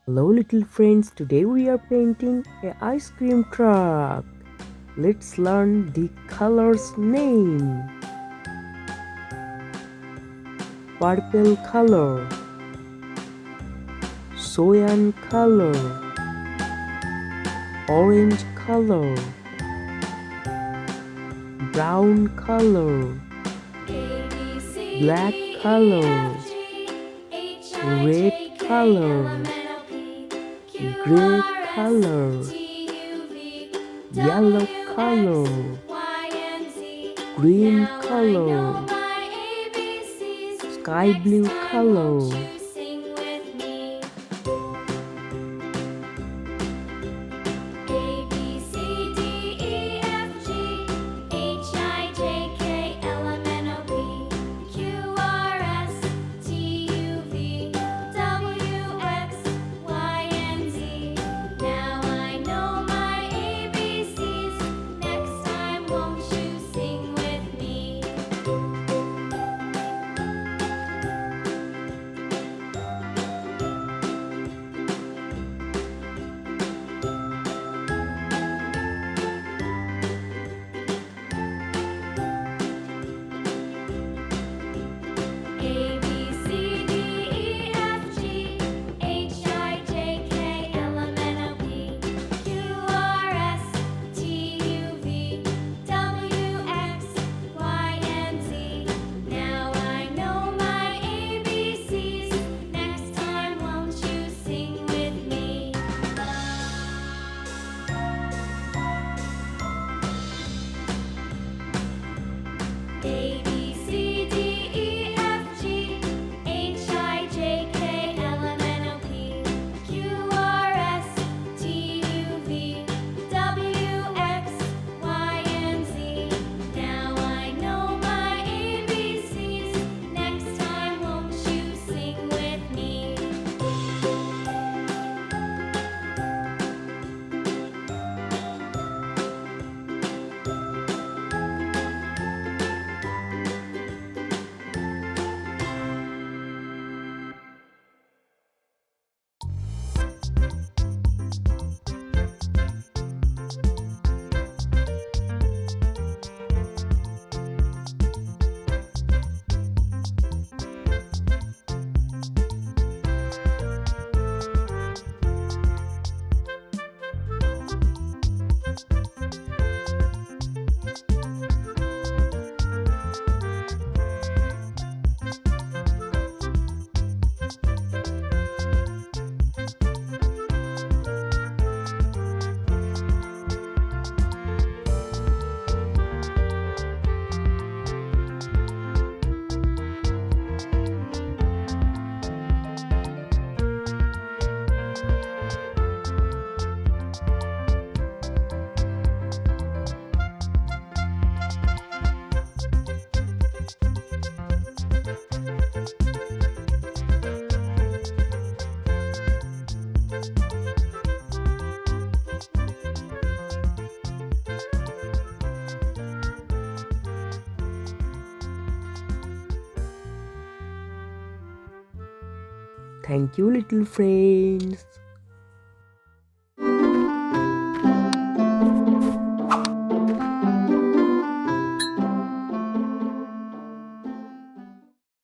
Hello little friends, today we are painting a ice cream truck. Let's learn the color's name. Purple color, cyan color, orange color, brown color, black color, red color, gray color, yellow color, green color, sky blue color, A B C D E F G H I J K L M N O P Q R S T U V W X Y and Z. Now I know my ABCs. Next time, won't you sing with me? Thank you little friends.